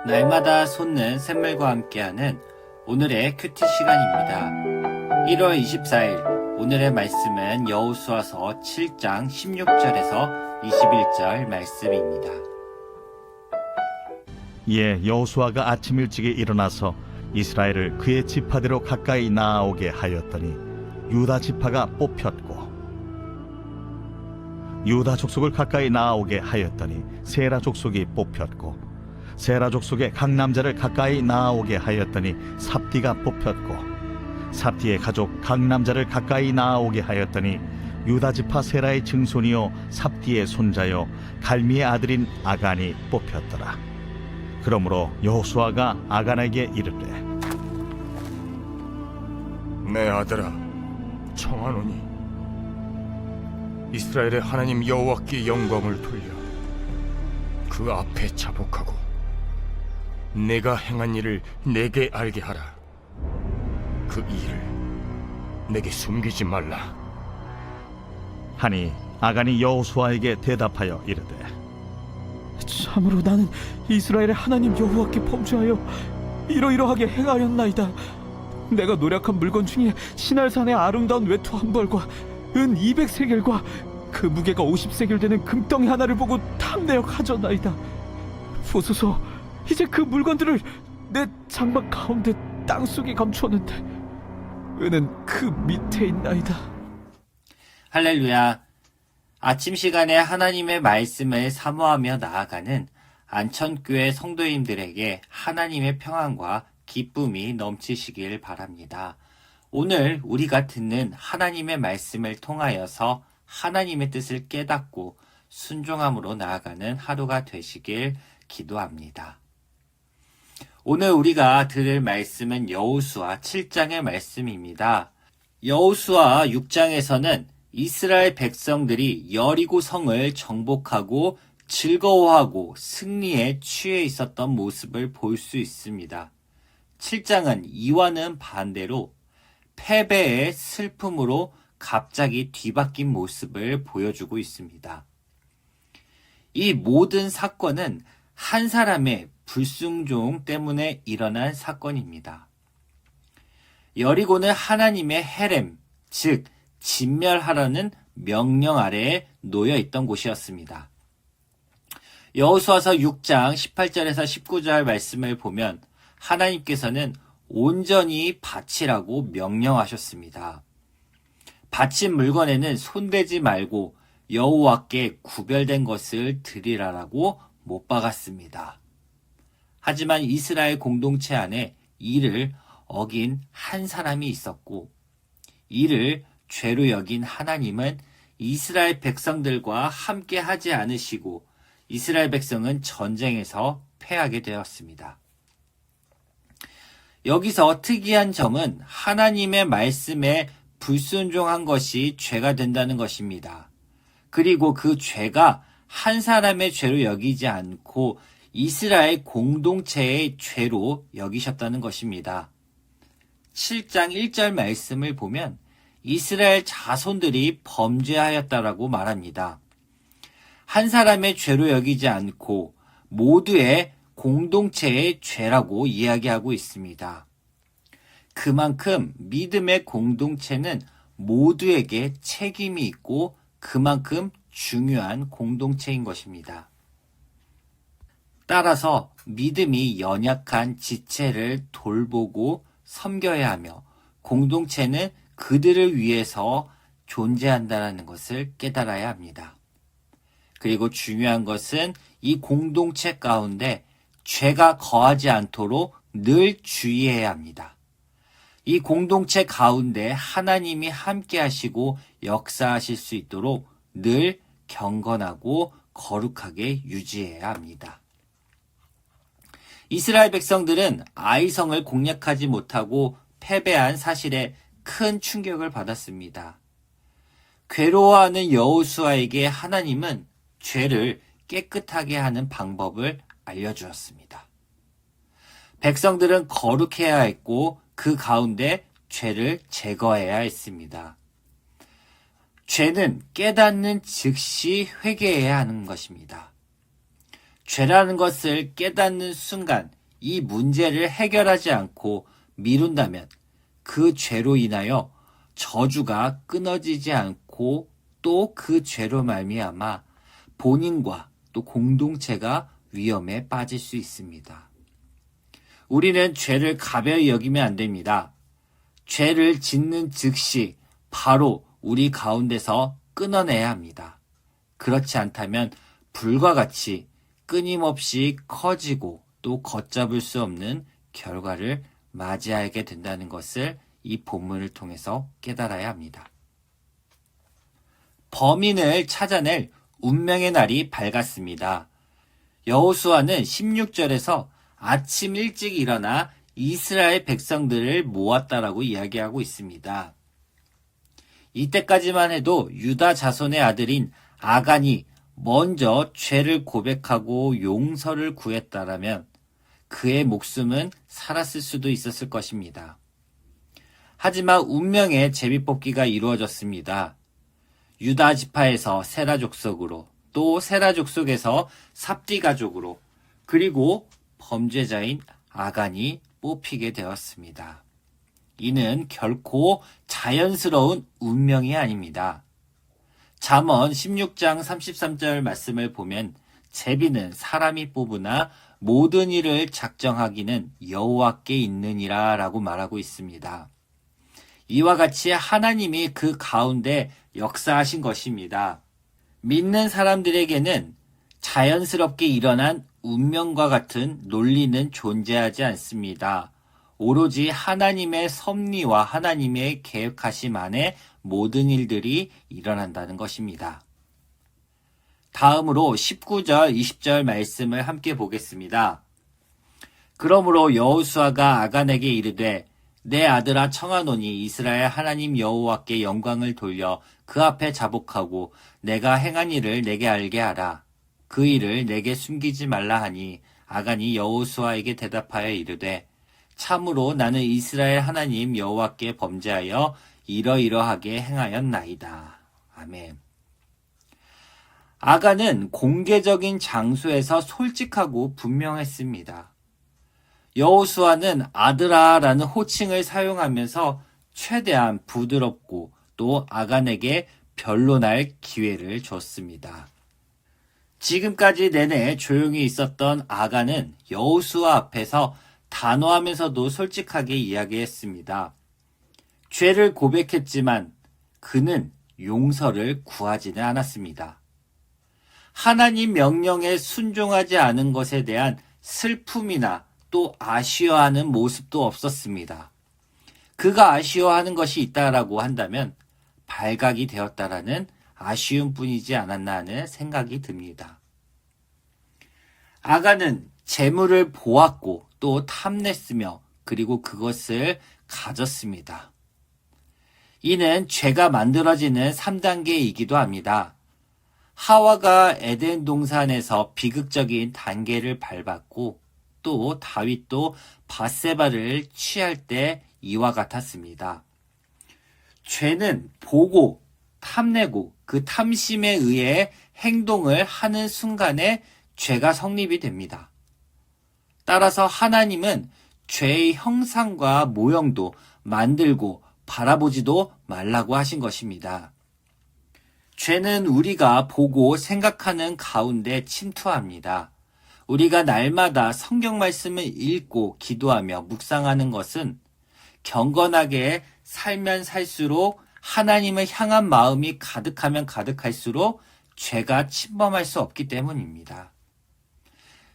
날마다 솟는 샘물과 함께하는 오늘의 큐티 시간입니다. 1월 24일 오늘의 말씀은 여호수아서 7장 16절에서 21절 말씀입니다. 이에 여호수아가 아침 일찍이 일어나서 이스라엘을 그의 지파대로 가까이 나아오게 하였더니 유다 지파가 뽑혔고, 유다 족속을 가까이 나아오게 하였더니 세라 족속이 뽑혔고, 세라 족속의 각 남자를 가까이 나아오게 하였더니 삽디가 뽑혔고, 삽디의 가족 각 남자를 가까이 나아오게 하였더니 유다 지파 세라의 증손이요 삽디의 손자요 갈미의 아들인 아간이 뽑혔더라. 그러므로 여호수아가 아간에게 이르되, 내 아들아, 청하노니 이스라엘의 하나님 여호와께 영광을 돌려 그 앞에 자복하고 내가 행한 일을 내게 알게 하라. 그 일을 내게 숨기지 말라. 하니 아간이 여호수아에게 대답하여 이르되, 참으로 나는 이스라엘의 하나님 여호와께 범죄하여 이러이러하게 행하였나이다. 내가 노력한 물건 중에 시날산의 아름다운 외투 한 벌과 은 200세겔과 그 무게가 50세겔 되는 금덩이 하나를 보고 탐내어 가졌나이다. 보소서, 이제 그 물건들을 내 장막 가운데 땅속에 감추었는데 은은 그 밑에 있나이다. 할렐루야. 아침 시간에 하나님의 말씀을 사모하며 나아가는 안천교회 성도님들에게 하나님의 평안과 기쁨이 넘치시길 바랍니다. 오늘 우리가 듣는 하나님의 말씀을 통하여서 하나님의 뜻을 깨닫고 순종함으로 나아가는 하루가 되시길 기도합니다. 오늘 우리가 들을 말씀은 여호수아 7장의 말씀입니다. 여호수아 6장에서는 이스라엘 백성들이 여리고 성을 정복하고 즐거워하고 승리에 취해 있었던 모습을 볼 수 있습니다. 7장은 이와는 반대로 패배의 슬픔으로 갑자기 뒤바뀐 모습을 보여주고 있습니다. 이 모든 사건은 한 사람의 불순종 때문에 일어난 사건입니다. 여리고는 하나님의 헤렘, 즉 진멸하라는 명령 아래에 놓여 있던 곳이었습니다. 여호수아서 6장 18절에서 19절 말씀을 보면 하나님께서는 온전히 바치라고 명령하셨습니다. 바친 물건에는 손대지 말고 여호와께 구별된 것을 드리라라고 못 박았습니다. 하지만 이스라엘 공동체 안에 이를 어긴 한 사람이 있었고, 이를 죄로 여긴 하나님은 이스라엘 백성들과 함께 하지 않으시고 이스라엘 백성은 전쟁에서 패하게 되었습니다. 여기서 특이한 점은 하나님의 말씀에 불순종한 것이 죄가 된다는 것입니다. 그리고 그 죄가 한 사람의 죄로 여기지 않고 이스라엘 공동체의 죄로 여기셨다는 것입니다. 7장 1절 말씀을 보면 이스라엘 자손들이 범죄하였다라고 말합니다. 한 사람의 죄로 여기지 않고 모두의 공동체의 죄라고 이야기하고 있습니다. 그만큼 믿음의 공동체는 모두에게 책임이 있고 그만큼 중요한 공동체인 것입니다. 따라서 믿음이 연약한 지체를 돌보고 섬겨야 하며 공동체는 그들을 위해서 존재한다는 것을 깨달아야 합니다. 그리고 중요한 것은 이 공동체 가운데 죄가 거하지 않도록 늘 주의해야 합니다. 이 공동체 가운데 하나님이 함께 하시고 역사하실 수 있도록 늘 경건하고 거룩하게 유지해야 합니다. 이스라엘 백성들은 아이성을 공략하지 못하고 패배한 사실에 큰 충격을 받았습니다. 괴로워하는 여호수아에게 하나님은 죄를 깨끗하게 하는 방법을 알려주었습니다. 백성들은 거룩해야 했고 그 가운데 죄를 제거해야 했습니다. 죄는 깨닫는 즉시 회개해야 하는 것입니다. 죄라는 것을 깨닫는 순간 이 문제를 해결하지 않고 미룬다면 그 죄로 인하여 저주가 끊어지지 않고 또 그 죄로 말미암아 본인과 또 공동체가 위험에 빠질 수 있습니다. 우리는 죄를 가벼이 여기면 안 됩니다. 죄를 짓는 즉시 바로 우리 가운데서 끊어내야 합니다. 그렇지 않다면 불과 같이 끊임없이 커지고 또 걷잡을 수 없는 결과를 맞이하게 된다는 것을 이 본문을 통해서 깨달아야 합니다. 범인을 찾아낼 운명의 날이 밝았습니다. 여호수아는 16절에서 아침 일찍 일어나 이스라엘 백성들을 모았다라고 이야기하고 있습니다. 이때까지만 해도 유다 자손의 아들인 아간이 먼저 죄를 고백하고 용서를 구했다라면 그의 목숨은 살았을 수도 있었을 것입니다. 하지만 운명의 제비뽑기가 이루어졌습니다. 유다 지파에서 세라 족속으로, 또 세라 족속에서 삽디 가족으로, 그리고 범죄자인 아간이 뽑히게 되었습니다. 이는 결코 자연스러운 운명이 아닙니다. 잠언 16장 33절 말씀을 보면 제비는 사람이 뽑으나 모든 일을 작정하기는 여호와께 있느니라 라고 말하고 있습니다. 이와 같이 하나님이 그 가운데 역사하신 것입니다. 믿는 사람들에게는 자연스럽게 일어난 운명과 같은 논리는 존재하지 않습니다. 오로지 하나님의 섭리와 하나님의 계획하심 안에 모든 일들이 일어난다는 것입니다. 다음으로 19절, 20절 말씀을 함께 보겠습니다. 그러므로 여호수아가 아간에게 이르되 내 아들아 청하노니 이스라엘 하나님 여호와께 영광을 돌려 그 앞에 자복하고 내가 행한 일을 내게 알게 하라. 그 일을 내게 숨기지 말라 하니 아간이 여호수아에게 대답하여 이르되 참으로 나는 이스라엘 하나님 여호와께 범죄하여 이러이러하게 행하였나이다. 아멘. 아간은 공개적인 장소에서 솔직하고 분명했습니다. 여호수아는 아들아라는 호칭을 사용하면서 최대한 부드럽고 또 아간에게 변론할 기회를 줬습니다. 지금까지 내내 조용히 있었던 아간은 여호수아 앞에서 단호하면서도 솔직하게 이야기했습니다. 죄를 고백했지만 그는 용서를 구하지는 않았습니다. 하나님 명령에 순종하지 않은 것에 대한 슬픔이나 또 아쉬워하는 모습도 없었습니다. 그가 아쉬워하는 것이 있다라고 한다면 발각이 되었다라는 아쉬움뿐이지 않았나 하는 생각이 듭니다. 아간은 재물을 보았고 또 탐냈으며 그리고 그것을 가졌습니다. 이는 죄가 만들어지는 3단계이기도 합니다. 하와가 에덴 동산에서 비극적인 단계를 밟았고 또 다윗도 밧세바를 취할 때 이와 같았습니다. 죄는 보고 탐내고 그 탐심에 의해 행동을 하는 순간에 죄가 성립이 됩니다. 따라서 하나님은 죄의 형상과 모형도 만들고 바라보지도 말라고 하신 것입니다. 죄는 우리가 보고 생각하는 가운데 침투합니다. 우리가 날마다 성경 말씀을 읽고 기도하며 묵상하는 것은 경건하게 살면 살수록 하나님을 향한 마음이 가득하면 가득할수록 죄가 침범할 수 없기 때문입니다.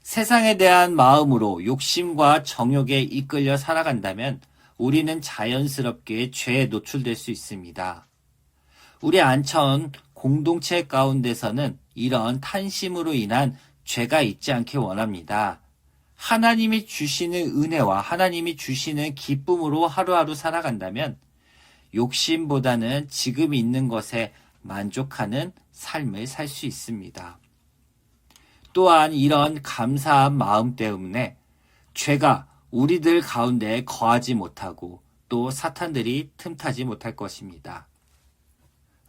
세상에 대한 마음으로 욕심과 정욕에 이끌려 살아간다면 우리는 자연스럽게 죄에 노출될 수 있습니다. 우리 안천 공동체 가운데서는 이런 탄심으로 인한 죄가 있지 않길 원합니다. 하나님이 주시는 은혜와 하나님이 주시는 기쁨으로 하루하루 살아간다면 욕심보다는 지금 있는 것에 만족하는 삶을 살 수 있습니다. 또한 이런 감사한 마음 때문에 죄가 우리들 가운데 거하지 못하고 또 사탄들이 틈타지 못할 것입니다.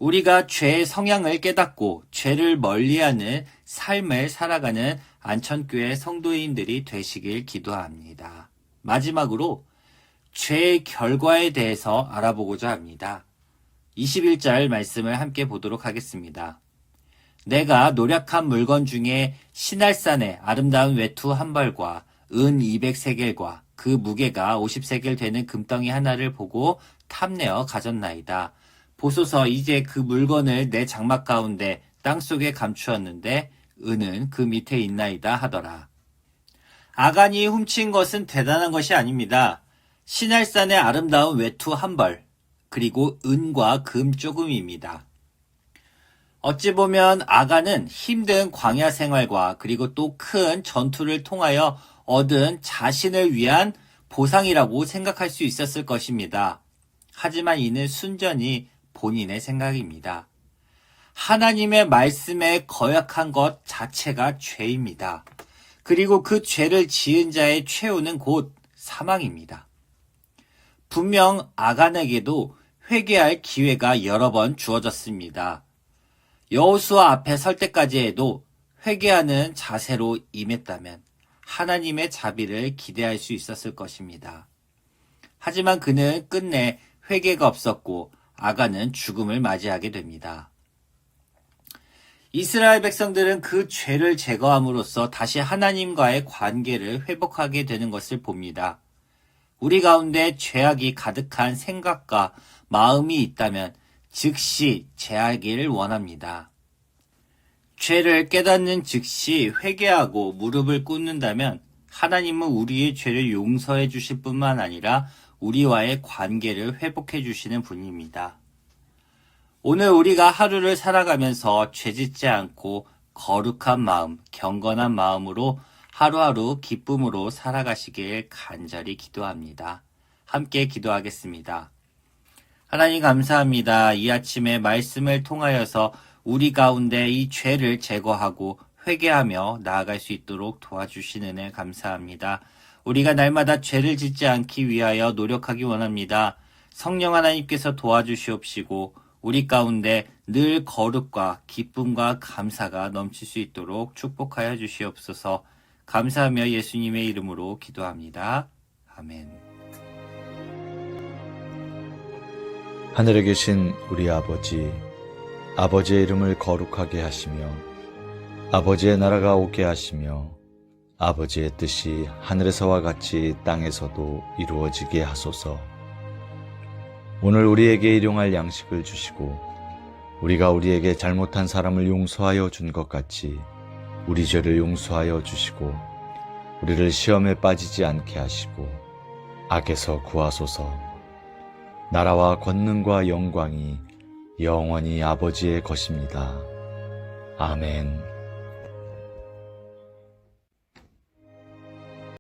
우리가 죄의 성향을 깨닫고 죄를 멀리하는 삶을 살아가는 안천교회 성도인들이 되시길 기도합니다. 마지막으로 죄의 결과에 대해서 알아보고자 합니다. 21절 말씀을 함께 보도록 하겠습니다. 내가 노력한 물건 중에 시날산의 아름다운 외투 한 벌과 은 200세겔과 그 무게가 50세겔 되는 금덩이 하나를 보고 탐내어 가졌나이다. 보소서, 이제 그 물건을 내 장막 가운데 땅속에 감추었는데 은은 그 밑에 있나이다 하더라. 아간이 훔친 것은 대단한 것이 아닙니다. 시날산의 아름다운 외투 한 벌, 그리고 은과 금 조금입니다. 어찌 보면 아간은 힘든 광야 생활과 그리고 또 큰 전투를 통하여 얻은 자신을 위한 보상이라고 생각할 수 있었을 것입니다. 하지만 이는 순전히 본인의 생각입니다. 하나님의 말씀에 거역한 것 자체가 죄입니다. 그리고 그 죄를 지은 자의 최후는 곧 사망입니다. 분명 아간에게도 회개할 기회가 여러 번 주어졌습니다. 여호수아 앞에 설 때까지 해도 회개하는 자세로 임했다면 하나님의 자비를 기대할 수 있었을 것입니다. 하지만 그는 끝내 회개가 없었고 아간은 죽음을 맞이하게 됩니다. 이스라엘 백성들은 그 죄를 제거함으로써 다시 하나님과의 관계를 회복하게 되는 것을 봅니다. 우리 가운데 죄악이 가득한 생각과 마음이 있다면 즉시 제하기를 원합니다. 죄를 깨닫는 즉시 회개하고 무릎을 꿇는다면 하나님은 우리의 죄를 용서해 주실 뿐만 아니라 우리와의 관계를 회복해 주시는 분입니다. 오늘 우리가 하루를 살아가면서 죄짓지 않고 거룩한 마음, 경건한 마음으로 하루하루 기쁨으로 살아가시길 간절히 기도합니다. 함께 기도하겠습니다. 하나님 감사합니다. 이 아침에 말씀을 통하여서 우리 가운데 이 죄를 제거하고 회개하며 나아갈 수 있도록 도와주시는 애 감사합니다. 우리가 날마다 죄를 짓지 않기 위하여 노력하기 원합니다. 성령 하나님께서 도와주시옵시고 우리 가운데 늘 거룩과 기쁨과 감사가 넘칠 수 있도록 축복하여 주시옵소서. 감사하며 예수님의 이름으로 기도합니다. 아멘. 하늘에 계신 우리 아버지, 아버지의 이름을 거룩하게 하시며 아버지의 나라가 오게 하시며 아버지의 뜻이 하늘에서와 같이 땅에서도 이루어지게 하소서. 오늘 우리에게 일용할 양식을 주시고 우리가 우리에게 잘못한 사람을 용서하여 준 것 같이 우리 죄를 용서하여 주시고 우리를 시험에 빠지지 않게 하시고 악에서 구하소서. 나라와 권능과 영광이 영원히 아버지의 것입니다. 아멘.